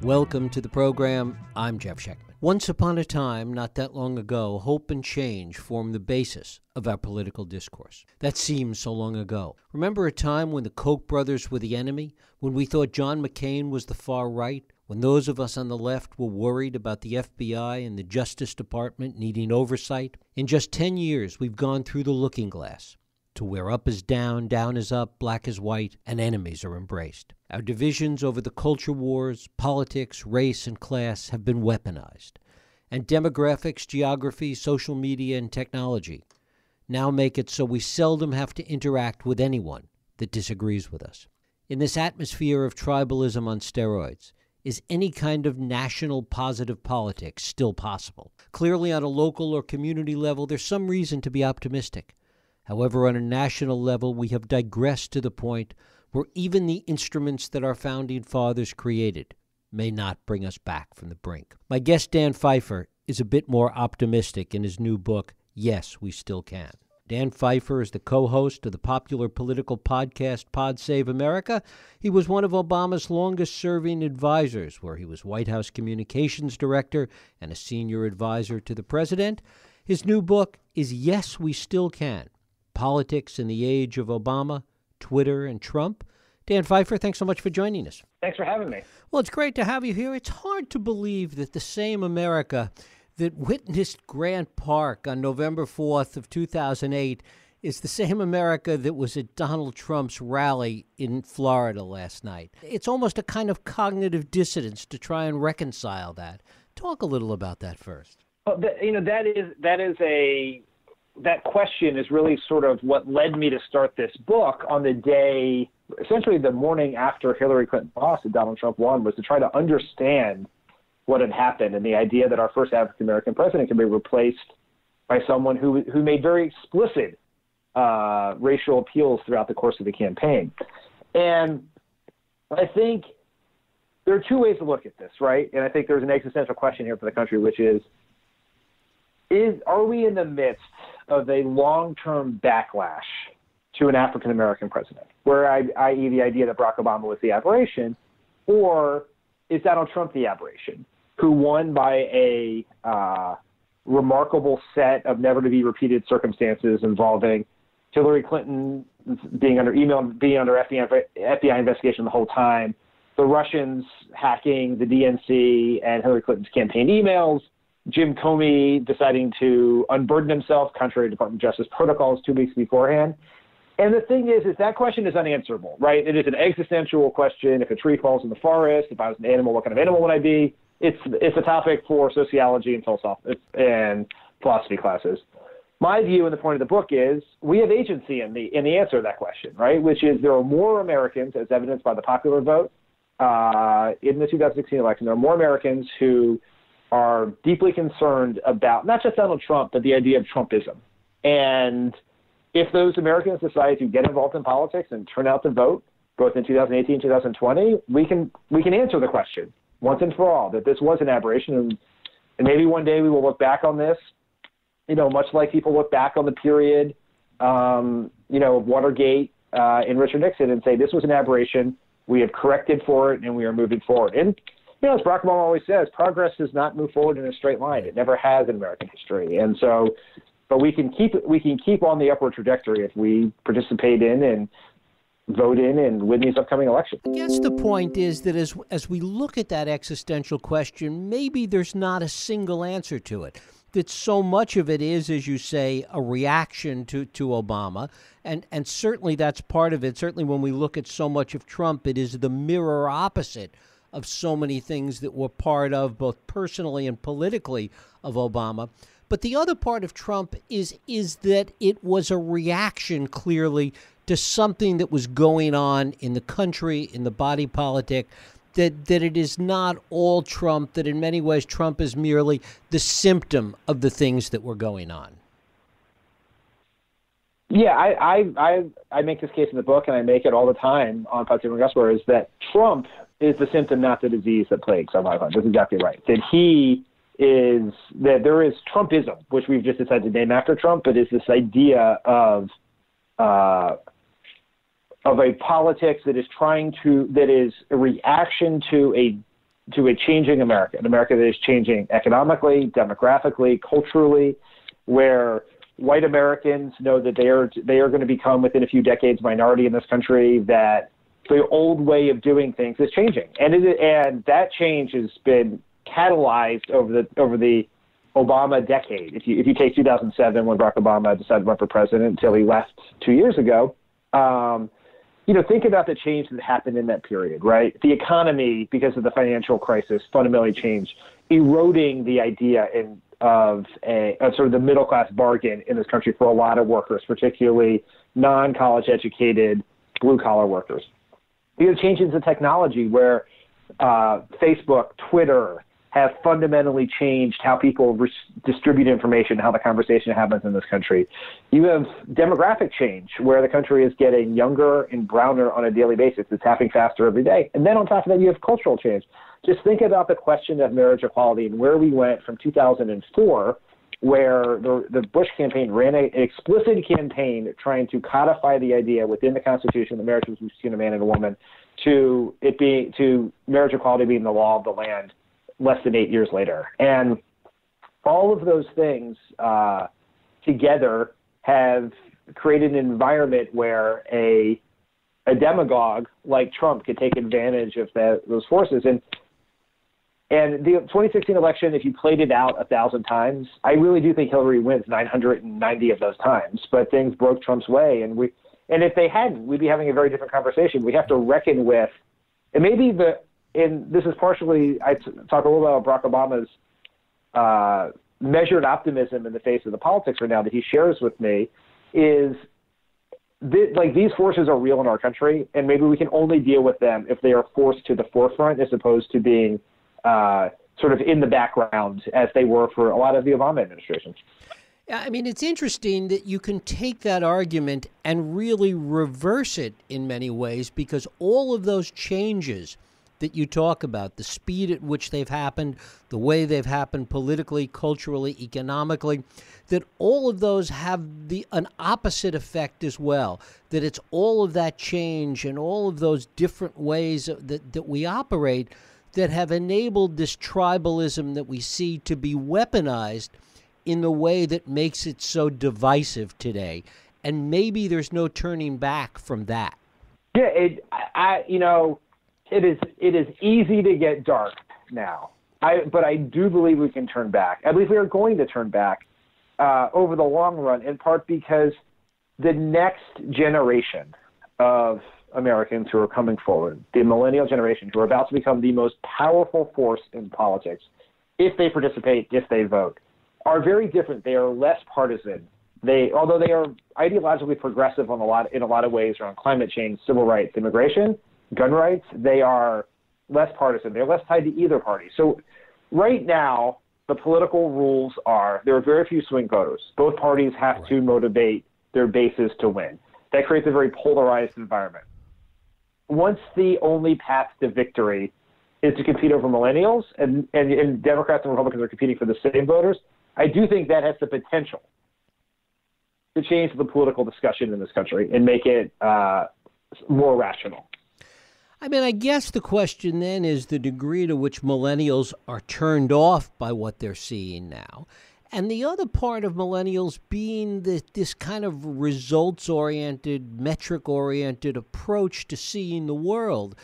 Welcome to the program. I'm Jeff Schechtman. Once upon a time, not that long ago, hope and change formed the basis of our political discourse. That seems so long ago. Remember a time when the Koch brothers were the enemy? When we thought John McCain was the far right? When those of us on the left were worried about the FBI and the Justice Department needing oversight? In just 10 years, we've gone through the looking glass to where up is down, down is up, black is white, and enemies are embraced. Our divisions over the culture wars, politics, race, and class have been weaponized. And demographics, geography, social media, and technology now make it so we seldom have to interact with anyone that disagrees with us. In this atmosphere of tribalism on steroids, is any kind of national positive politics still possible? Clearly, on a local or community level, there's some reason to be optimistic. However, on a national level, we have digressed to the point where even the instruments that our founding fathers created may not bring us back from the brink. My guest, Dan Pfeiffer, is a bit more optimistic in his new book, Yes, We Still Can. Dan Pfeiffer is the co-host of the popular political podcast Pod Save America. He was one of Obama's longest-serving advisors, where he was White House Communications Director and a senior advisor to the president. His new book is Yes, We Still Can: Politics in the Age of Obama, Twitter, and Trump. Dan Pfeiffer, thanks so much for joining us. Thanks for having me. Well, it's great to have you here. It's hard to believe that the same America that witnessed Grant Park on November 4th of 2008 is the same America that was at Donald Trump's rally in Florida last night. It's almost a kind of cognitive dissonance to try and reconcile that. Talk a little about that first. Well, that question is really sort of what led me to start this book on the day, essentially the morning after Hillary Clinton lost and Donald Trump won, was to try to understand what had happened and the idea that our first African-American president can be replaced by someone who made very explicit racial appeals throughout the course of the campaign. And I think there are two ways to look at this, right? And I think there's an existential question here for the country, which is are we in the midst of a long-term backlash to an African-American president, where i.e. the idea that Barack Obama was the aberration, or is Donald Trump the aberration, who won by a remarkable set of never-to-be-repeated circumstances involving Hillary Clinton being under FBI investigation the whole time, the Russians hacking the DNC and Hillary Clinton's campaign emails, Jim Comey deciding to unburden himself contrary to Department of Justice protocols 2 weeks beforehand. And the thing is that question is unanswerable, right? It is an existential question. If a tree falls in the forest, if I was an animal, what kind of animal would I be? It's a topic for sociology and philosophy classes. My view and the point of the book is we have agency in the answer to that question, right? Which is there are more Americans, as evidenced by the popular vote in the 2016 election, there are more Americans who are deeply concerned about not just Donald Trump, but the idea of Trumpism. And if those Americans decide to get involved in politics and turn out to vote, both in 2018 and 2020, we can answer the question once and for all that this was an aberration. And maybe one day we will look back on this, much like people look back on the period, of Watergate and Richard Nixon and say this was an aberration. We have corrected for it and we are moving forward. And as Barack Obama always says, progress does not move forward in a straight line. It never has in American history. And so, but we can keep on the upward trajectory if we participate in and vote in and win these upcoming elections. I guess the point is that as we look at that existential question, maybe there's not a single answer to it. That so much of it is, as you say, a reaction to Obama. And certainly that's part of it. Certainly when we look at so much of Trump, it is the mirror opposite of so many things that were part of, both personally and politically, of Obama. But the other part of Trump is that it was a reaction, clearly, to something that was going on in the country, in the body politic, that it is not all Trump, that in many ways Trump is merely the symptom of the things that were going on. Yeah, I make this case in the book, and I make it all the time on Pod Save America, is that Trump is the symptom, not the disease that plagues our lives. That's exactly right. That there is Trumpism, which we've just decided to name after Trump, but is this idea of a politics that is a reaction to to a changing America, an America that is changing economically, demographically, culturally, where white Americans know that they are going to become within a few decades minority in this country, that the old way of doing things is changing. And that change has been catalyzed over the Obama decade. If you take 2007, when Barack Obama decided to run for president, until he left 2 years ago, think about the change that happened in that period, right? The economy, because of the financial crisis, fundamentally changed, eroding the idea of sort of the middle class bargain in this country for a lot of workers, particularly non-college educated blue collar workers. You have changes in technology where Facebook, Twitter have fundamentally changed how people distribute information, how the conversation happens in this country. You have demographic change where the country is getting younger and browner on a daily basis. It's happening faster every day. And then on top of that, you have cultural change. Just think about the question of marriage equality and where we went from 2004, where the Bush campaign ran an explicit campaign trying to codify the idea within the Constitution that marriage was between a man and a woman, to marriage equality being the law of the land less than 8 years later. And all of those things together have created an environment where a demagogue like Trump could take advantage of those forces. And the 2016 election, if you played it out 1,000 times, I really do think Hillary wins 990 of those times. But things broke Trump's way, and if they hadn't, we'd be having a very different conversation. We have to reckon with, and maybe this is partially, I talk a little bit about Barack Obama's measured optimism in the face of the politics right now that he shares with me, is these forces are real in our country, and maybe we can only deal with them if they are forced to the forefront as opposed to being sort of in the background as they were for a lot of the Obama administration. Yeah, I mean, it's interesting that you can take that argument and really reverse it in many ways, because all of those changes that you talk about, the speed at which they've happened, the way they've happened politically, culturally, economically, that all of those have an opposite effect as well, that it's all of that change and all of those different ways that we operate that have enabled this tribalism that we see to be weaponized in the way that makes it so divisive today. And maybe there's no turning back from that. Yeah, it is easy to get dark now. But I do believe we can turn back. At least we are going to turn back over the long run, in part because the next generation of Americans who are coming forward, the millennial generation, who are about to become the most powerful force in politics, if they participate, if they vote, are very different. They are less partisan. Although they are ideologically progressive in a lot of ways around climate change, civil rights, immigration, gun rights, they are less partisan. They're less tied to either party. So right now, the political rules are there are very few swing voters. Both parties have to motivate their bases to win. That creates a very polarized environment. Once the only path to victory is to compete over millennials, and Democrats and Republicans are competing for the same voters, I do think that has the potential to change the political discussion in this country and make it more rational. I mean, I guess the question then is the degree to which millennials are turned off by what they're seeing now. And the other part of millennials being this kind of results-oriented, metric-oriented approach to seeing the world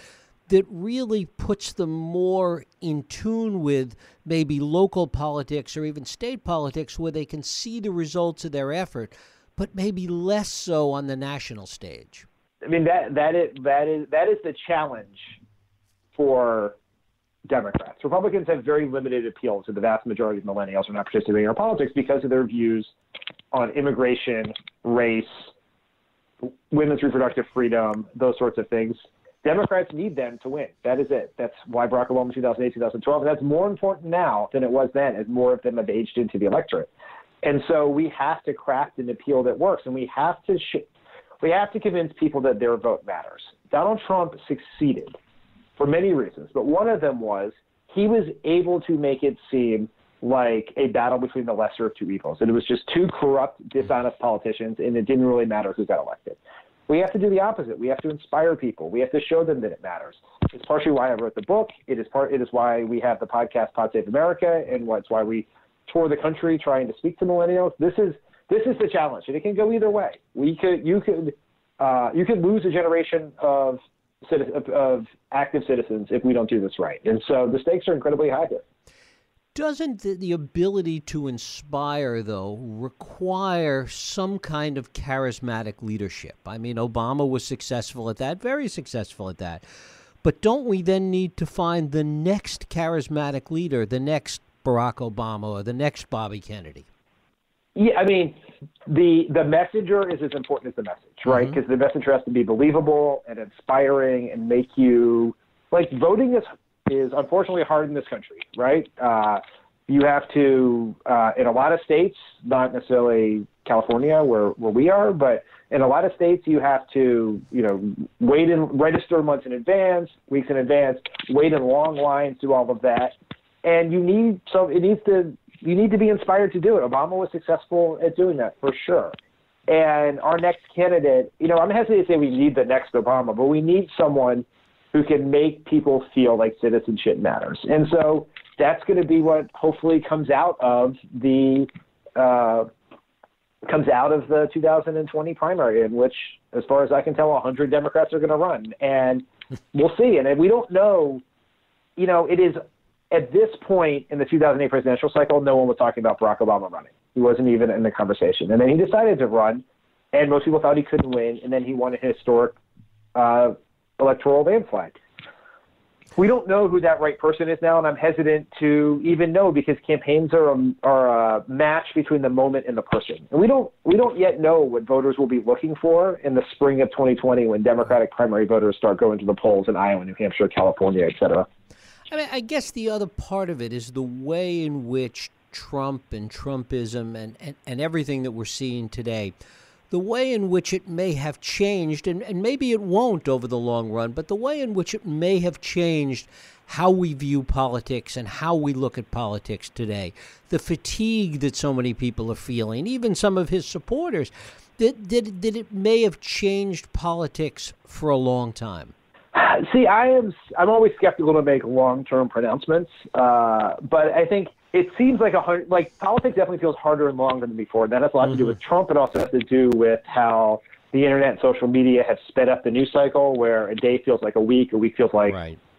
that really puts them more in tune with maybe local politics or even state politics, where they can see the results of their effort, but maybe less so on the national stage. I mean, that is the challenge for Democrats. Republicans have very limited appeal to the vast majority of millennials who are not participating in our politics because of their views on immigration, race, women's reproductive freedom, those sorts of things. Democrats need them to win. That is it. That's why Barack Obama in 2008, 2012, and that's more important now than it was then, as more of them have aged into the electorate. And so we have to craft an appeal that works, and we have to convince people that their vote matters. Donald Trump succeeded for many reasons, but one of them was he was able to make it seem like a battle between the lesser of two evils. And it was just two corrupt, dishonest politicians, and it didn't really matter who got elected. We have to do the opposite. We have to inspire people. We have to show them that it matters. It's partially why I wrote the book. It is why we have the podcast Pod Save America, and it's why we tour the country trying to speak to millennials. This is the challenge, and it can go either way. You could lose a generation of active citizens if we don't do this right. And so the stakes are incredibly high here. Doesn't the ability to inspire, though, require some kind of charismatic leadership? I mean, Obama was successful at that, very successful at that. But don't we then need to find the next charismatic leader, the next Barack Obama or the next Bobby Kennedy? Yeah, I mean, the messenger is as important as the message, right? Because the messenger has to be believable and inspiring and make you – voting is unfortunately hard in this country, right? You have to, in a lot of states, not necessarily California where we are, but in a lot of states you have to, wait and register months in advance, weeks in advance, wait in long lines, do all of that. And you need to be inspired to do it. Obama was successful at doing that for sure. And our next candidate, I'm hesitant to say we need the next Obama, but we need someone who can make people feel like citizenship matters. And so that's going to be what hopefully comes out of the 2020 primary, in which, as far as I can tell, 100 Democrats are going to run. And we'll see. And we don't know, it is at this point in the 2008 presidential cycle, no one was talking about Barack Obama running. He wasn't even in the conversation. And then he decided to run, and most people thought he couldn't win. And then he won a historic electoral landslide. We don't know who that right person is now, and I'm hesitant to even know because campaigns are a match between the moment and the person. And we don't yet know what voters will be looking for in the spring of 2020 when Democratic primary voters start going to the polls in Iowa, New Hampshire, California, et cetera. I mean, I guess the other part of it is the way in which Trump and Trumpism and everything that we're seeing today, the way in which it may have changed, and maybe it won't over the long run, but the way in which it may have changed how we view politics and how we look at politics today, the fatigue that so many people are feeling, even some of his supporters, that it may have changed politics for a long time. See, I'm always skeptical to make long-term pronouncements, but I think it seems like politics definitely feels harder and longer than before. That has a lot to do with Trump. It also has to do with how the internet and social media have sped up the news cycle, where a day feels like a week feels like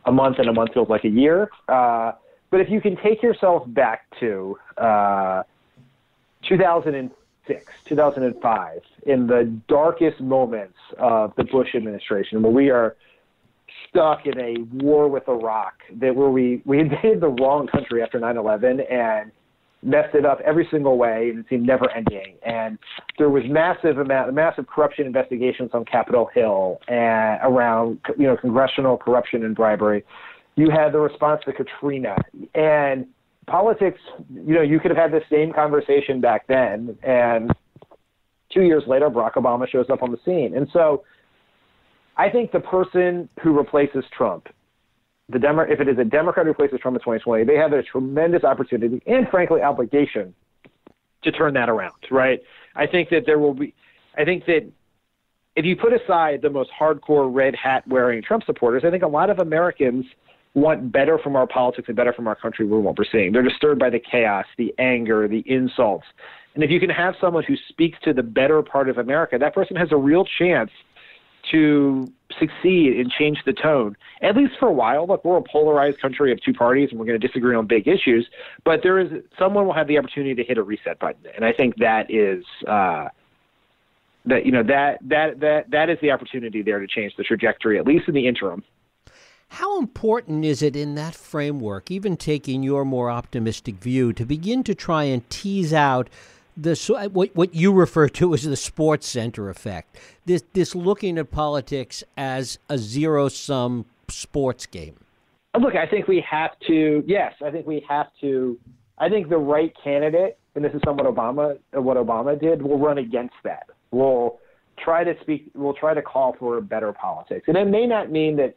a month, and a month feels like a year. But if you can take yourself back to 2006, 2005, in the darkest moments of the Bush administration, where we are stuck in a war with Iraq, where we invaded the wrong country after 9/11 and messed it up every single way, and it seemed never ending. And there was massive corruption investigations on Capitol Hill and around congressional corruption and bribery. You had the response to Katrina, and politics. You could have had the same conversation back then, and 2 years later, Barack Obama shows up on the scene, and so I think the person who replaces Trump, if it is a Democrat who replaces Trump in 2020, they have a tremendous opportunity and, frankly, obligation to turn that around, right? I think that if you put aside the most hardcore red hat wearing Trump supporters, I think a lot of Americans want better from our politics and better from our country than what we're seeing. They're disturbed by the chaos, the anger, the insults. And if you can have someone who speaks to the better part of America, that person has a real chance to succeed and change the tone, at least for a while. Look, we're a polarized country of two parties, and we're going to disagree on big issues, but someone will have the opportunity to hit a reset button. And I think that is that is the opportunity there to change the trajectory, at least in the interim. How important is it in that framework, even taking your more optimistic view, to begin to try and tease out what you refer to as the sports center effect, this looking at politics as a zero-sum sports game? Look, I think we have to. Yes, I think we have to. I think the right candidate, and this is somewhat what Obama did, will run against that. We'll try to call for better politics, and it may not mean that.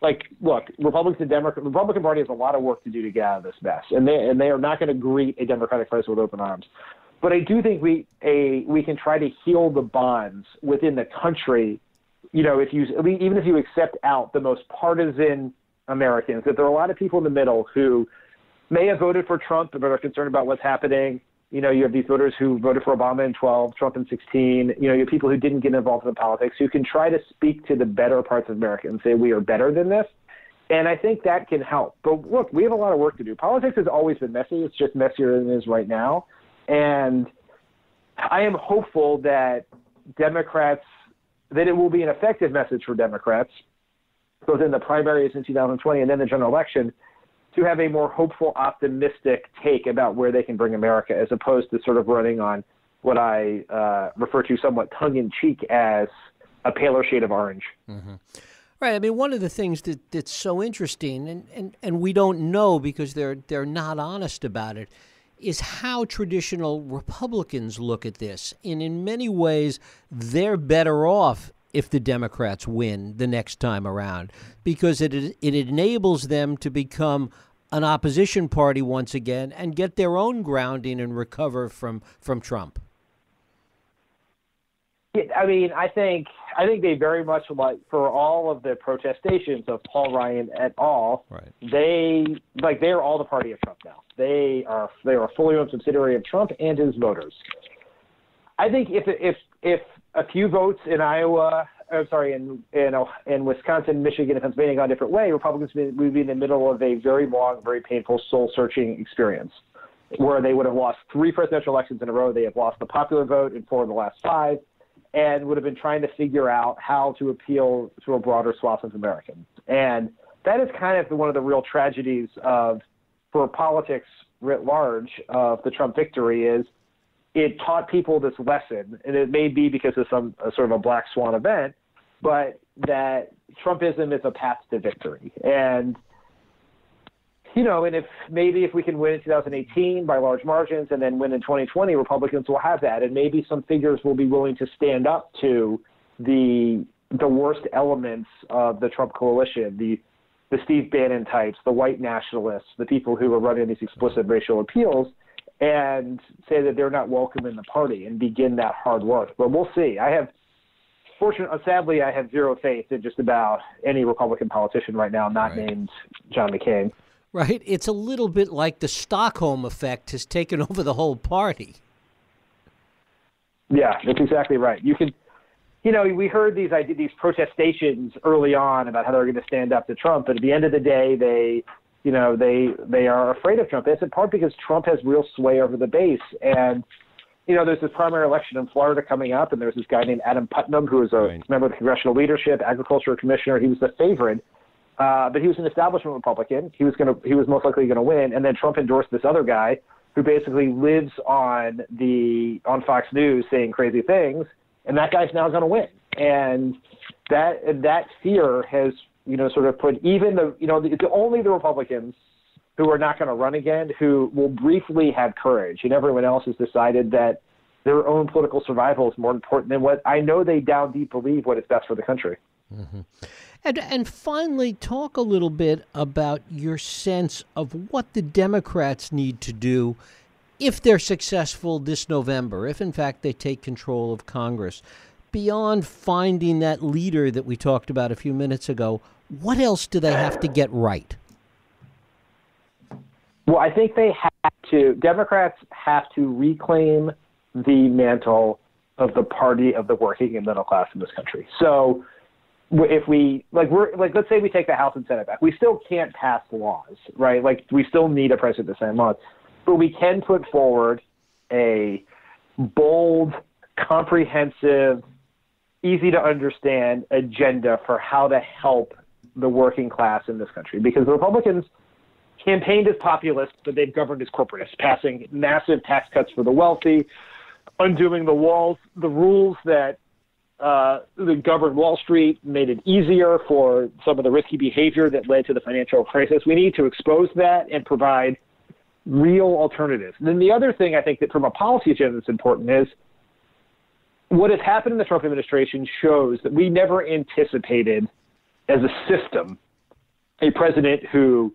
Look, the Republican Party has a lot of work to do to get out of this mess, and they are not going to greet a Democratic president with open arms. But I do think we can try to heal the bonds within the country even if you accept out the most partisan Americans, that there are a lot of people in the middle who may have voted for Trump but are concerned about what's happening. You have these voters who voted for Obama in 12, Trump in 16. You have people who didn't get involved in politics who can try to speak to the better parts of America and say we are better than this. And I think that can help. But look, we have a lot of work to do. Politics has always been messy. It's just messier than it is right now. And I am hopeful that that it will be an effective message for Democrats, both in the primaries in 2020 and then the general election, to have a more hopeful, optimistic take about where they can bring America, as opposed to sort of running on what I refer to somewhat tongue-in-cheek as a paler shade of orange. Mm-hmm. Right. I mean, one of the things that's so interesting, and we don't know because they're not honest about it, is how traditional Republicans look at this. And in many ways, they're better off if the Democrats win the next time around, because it enables them to become an opposition party once again and get their own grounding and recover from Trump. I mean, I think they very much, like, for all of the protestations of Paul Ryan et al., right, they're all the party of Trump now. They are a fully owned subsidiary of Trump and his voters. I think if a few votes in in Wisconsin, Michigan, and Pennsylvania gone a different way, Republicans would be in the middle of a very long, very painful, soul-searching experience, where they would have lost 3 presidential elections in a row. They have lost the popular vote in 4 of the last 5. And would have been trying to figure out how to appeal to a broader swath of Americans. And that is kind of one of the real tragedies for politics writ large of the Trump victory, is it taught people this lesson, and it may be because of some sort of a black swan event, but that Trumpism is a path to victory. And and if we can win in 2018 by large margins and then win in 2020, Republicans will have that. And maybe some figures will be willing to stand up to the worst elements of the Trump coalition, the Steve Bannon types, the white nationalists, the people who are running these explicit racial appeals, and say that they're not welcome in the party and begin that hard work. But we'll see. Sadly, I have zero faith in just about any Republican politician right now not named John McCain. Right. It's a little bit like the Stockholm effect has taken over the whole party. Yeah, that's exactly right. We heard these protestations early on about how they're going to stand up to Trump, but at the end of the day, they are afraid of Trump. It's in part because Trump has real sway over the base. And, there's this primary election in Florida coming up, and there's this guy named Adam Putnam, who is a member of the congressional leadership, agriculture commissioner. He was the favorite. But he was an establishment Republican. He was most likely going to win. And then Trump endorsed this other guy who basically lives on Fox News saying crazy things. And that guy's now going to win. And that fear has, sort of put it's only the Republicans who are not going to run again who will briefly have courage. And everyone else has decided that their own political survival is more important than what I know they down deep believe what is best for the country. Mm-hmm. And finally, talk a little bit about your sense of what the Democrats need to do if they're successful this November, if in fact they take control of Congress. Beyond finding that leader that we talked about a few minutes ago, what else do they have to get right? Well, I think Democrats have to reclaim the mantle of the party of the working and middle class in this country. So if let's say we take the House and Senate back, we still can't pass laws, right? Like, we still need a president to sign laws, but we can put forward a bold, comprehensive, easy to understand agenda for how to help the working class in this country. Because the Republicans campaigned as populists, but they've governed as corporatists, passing massive tax cuts for the wealthy, undoing the rules that governed Wall Street, made it easier for some of the risky behavior that led to the financial crisis. We need to expose that and provide real alternatives. And then the other thing I think that from a policy agenda that's important is what has happened in the Trump administration shows that we never anticipated as a system a president who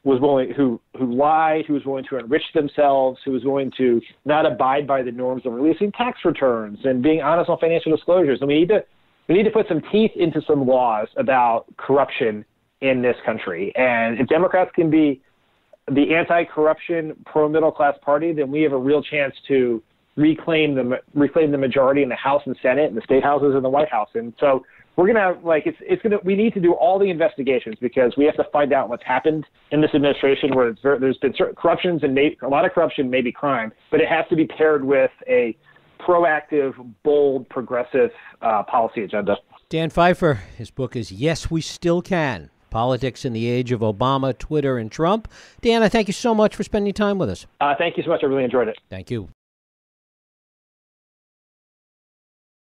lied, who was willing to enrich themselves, who was willing to not abide by the norms of releasing tax returns and being honest on financial disclosures. And we we need to put some teeth into some laws about corruption in this country. And if Democrats can be the anti-corruption, pro-middle-class party, then we have a real chance to reclaim the majority in the House and Senate and the state houses and the White House. And so we're going to have, we need to do all the investigations because we have to find out what's happened in this administration where there's been certain corruptions and a lot of corruption may be crime, but it has to be paired with a proactive, bold, progressive policy agenda. Dan Pfeiffer, his book is Yes, We Still Can: Politics in the Age of Obama, Twitter, and Trump. Dan, I thank you so much for spending time with us. Thank you so much. I really enjoyed it. Thank you.